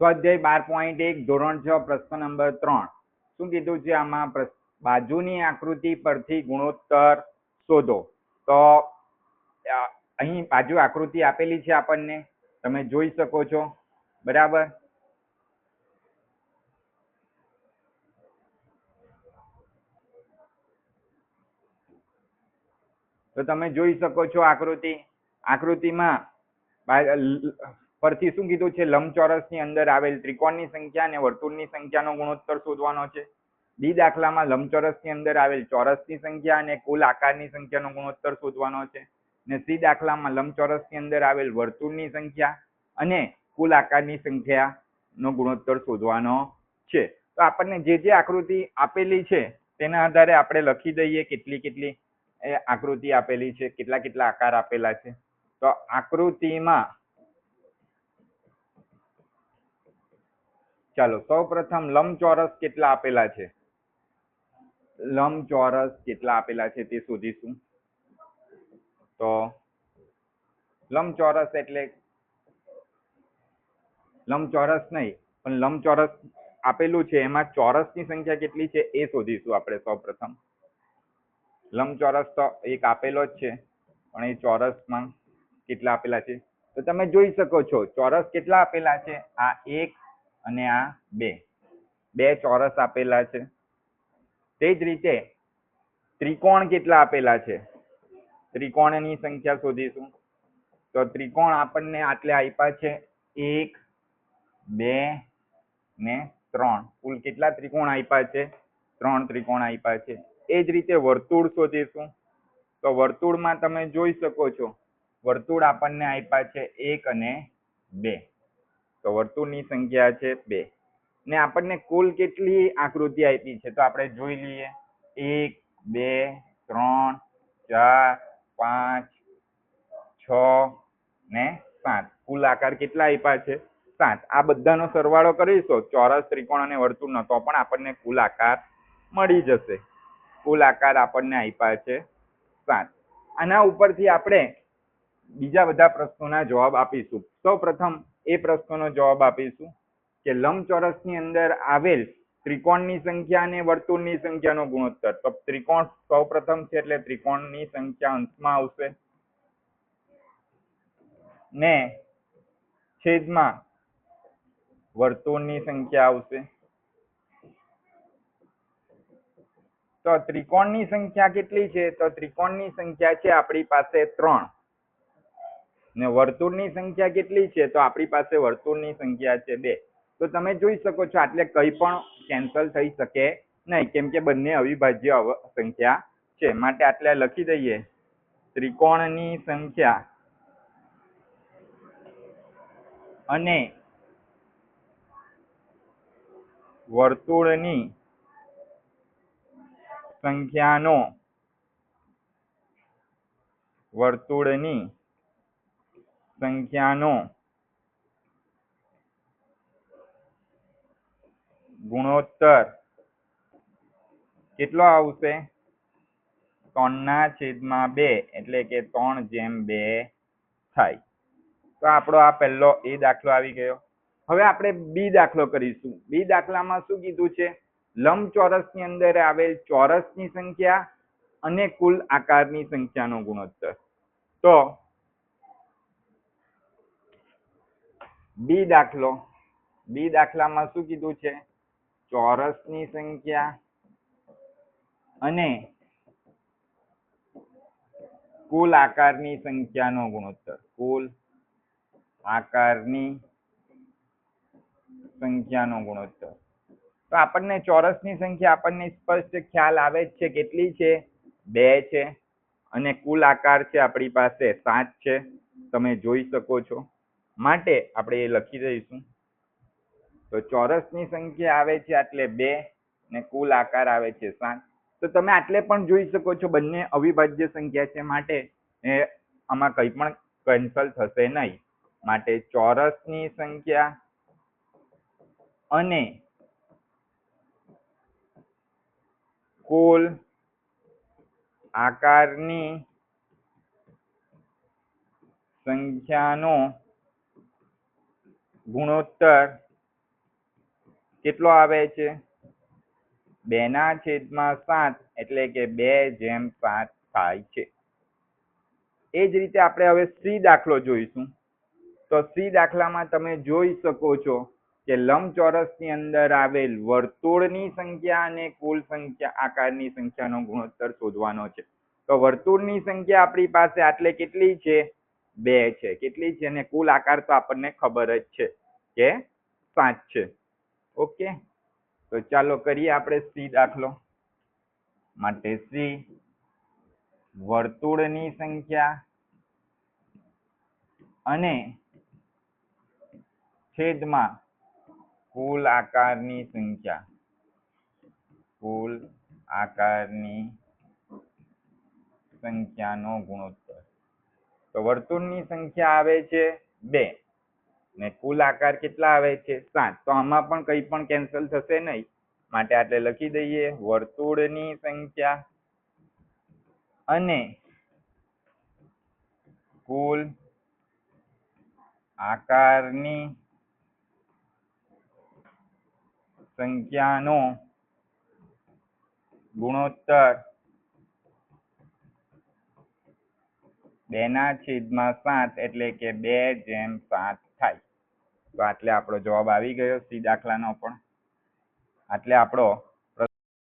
સ્વાધ્યાય 12.1 ધોરણ 6 પ્રશ્ન નંબર 3 શું કીધું છે આમાં? બાજુની આકૃતિ પરથી ગુણોત્તર શોધો. તો અહીં બાજુ આકૃતિ આપેલી છે આપણને, તમે જોઈ શકો છો, બરાબર? તો તમે જોઈ શકો છો આકૃતિમાં પરથી શું કીધું છે? લંબચોરસની અંદર આવેલ ત્રિકોણની સંખ્યા અને વર્તુળની સંખ્યાનો ગુણોત્તર શોધવાનો છે. બી દાખલામાં લંબચોરસની અંદર આવેલ ચોરસની સંખ્યા અને કુલ આકારની સંખ્યાનો ગુણોત્તર શોધવાનો છે. ને સી દાખલામાં લંબચોરસની અંદર આવેલ વર્તુળની સંખ્યા અને કુલ આકારની સંખ્યાનો ગુણોત્તર શોધવાનો છે. તો આપણને જે જે આકૃતિ આપેલી છે તેના આધારે આપણે લખી દઈએ કેટલી આકૃતિ આપેલી છે, કેટલા આકાર આપેલા છે. તો આકૃતિમાં ચાલો સૌપ્રથમ લંબચોરસ કેટલા આપેલા છે, લંબચોરસ કેટલા આપેલા છે તે શોધીશું. તો લંબચોરસ એટલે લંબચોરસ નહીં પણ લંબચોરસ આપેલું છે, એમાં ચોરસની સંખ્યા કેટલી છે એ શોધીશું આપણે સૌપ્રથમ. લંબચોરસ તો એક આપેલો જ છે, પણ એ ચોરસમાં કેટલા આપેલા છે તો તમે જોઈ શકો છો. ચોરસ કેટલા આપેલા છે? આ 1 અને આ 2 ચોરસ આપેલા છે. તે જ રીતે ત્રિકોણ કેટલા આપેલા છે? ત્રિકોણની સંખ્યા શોધીશું. તો ત્રિકોણ આપણને આટલે આપ્યા છે 1, 2 ને 3. કુલ કેટલા ત્રિકોણ આપ્યા છે? 3 ત્રિકોણ આપ્યા છે. એ જ રીતે વર્તુળ શોધીશું. તો વર્તુળમાં તમે જોઈ શકો છો, વર્તુળ આપણને આપ્યા છે 1 અને 2. તો વર્તુળની સંખ્યા છે 2. ને આપણને કુલ કેટલી આકૃતિ આપી છે તો આપણે જોઈ લઈએ. 1, 2, 3, 4, 5, 6 ને 7. કુલ આકાર કેટલા આપ્યા છે? 7. આ બધાનો સરવાળો કરીશું ચોરસ, ત્રિકોણ અને વર્તુળનો, તો પણ આપણને કુલ આકાર મળી જશે. કુલ આકાર આપણને આપ્યા છે 7. આના ઉપરથી આપણે બીજા બધા પ્રશ્નોના જવાબ આપીશું. સૌપ્રથમ એ પ્રશ્નનો જવાબ આપીશું કે લંબચોરસની અંદર આવેલ ત્રિકોણની સંખ્યા અને વર્તુળની સંખ્યાનો ગુણોત્તર. તો ત્રિકોણ સૌપ્રથમ છે એટલે ત્રિકોણની સંખ્યા અંશમાં આવશે ને છેદમાં વર્તુળની સંખ્યા આવશે. તો ત્રિકોણની સંખ્યા કેટલી છે? તો ત્રિકોણની સંખ્યા છે આપણી પાસે 3 ને વર્તુળની સંખ્યા કેટલી છે? તો આપણી પાસે વર્તુળની સંખ્યા છે 2. તો તમે જોઈ શકો છો આટલે કંઈ પણ કેન્સલ થઈ શકે નહીં, કેમ કે બંને અવિભાજ્ય સંખ્યા છે. માટે આટલે લખી દઈએ ત્રિકોણની સંખ્યા અને વર્તુળની સંખ્યાનો ગુણોત્તર કેટલો આવશે? 3/2 એટલે કે 3:2 થાય. તો આપણો આ પહેલો એ દાખલો આવી ગયો. હવે આપણે બી દાખલો કરીશું. બી દાખલામાં શું કીધું છે? લંબચોરસની અંદર આવેલ ચોરસની સંખ્યા અને કુલ આકારની સંખ્યાનો ગુણોત્તર. તો બી દાખલામાં શું કીધું છે? ચોરસની સંખ્યા અને કુલ આકારની સંખ્યાનો ગુણોત્તર. કુલ આકારની સંખ્યાનો ગુણોત્તર. તો આપણને ચોરસની સંખ્યા આપણને સ્પષ્ટ ખ્યાલ આવે જ છે. કેટલી છે? 2 છે. અને કુલ આકાર છે આપણી પાસે 7 છે, તમે જોઈ શકો છો. માટે આપણે એ લખી દઈશું. તો ચોરસની સંખ્યા આવે છે એટલે 2 ને કુલ આકાર આવે છે 7. તો તમે આટલે પણ જોઈ શકો છો બંને અવિભાજ્ય સંખ્યા છે, માટે આમાં કંઈ પણ કેન્સલ થશે નહીં. માટે ચોરસની સંખ્યા અને કુલ આકારની સંખ્યાનો ગુણોત્તર કેટલો આવે છે? 2/7 એટલે કે 2/7 થાય છે. એ જ રીતે આપણે હવે સી દાખલો જોઈશું. તો સી દાખલામાં તમે જોઈ શકો છો કે લંબચોરસની અંદર આવેલ વર્તુળની સંખ્યા અને કુલ સંખ્યા આકારની સંખ્યાનો ગુણોત્તર શોધવાનો છે. તો વર્તુળની સંખ્યા આપણી પાસે આટલે કેટલી છે? 2 છે. કેટલી છે? અને કુલ આકાર તો આપણને ખબર જ છે કે 5 છે. ઓકે, તો ચાલો કરીએ આપણે સી દાખલો. માટે સી વર્તુળની સંખ્યા અને છેદમાં કુલ આકારની સંખ્યા. કુલ આકારની સંખ્યાનો ગુણોત્તર. તો વર્તુળની સંખ્યા આવે છે 2 ને કુલ આકાર કેટલા આવે છે? 7. તો આમાં પણ કંઈ પણ કેન્સલ થશે નહીં, માટે આપણે લખી દઈએ વર્તુળની સંખ્યા અને કુલ આકારની સંખ્યાનો ગુણોત્તર 2/7 એટલે કે 2/7 થાય. તો આટલે આપણો જવાબ આવી ગયો સી દાખલાનો પણ. આટલે આપણો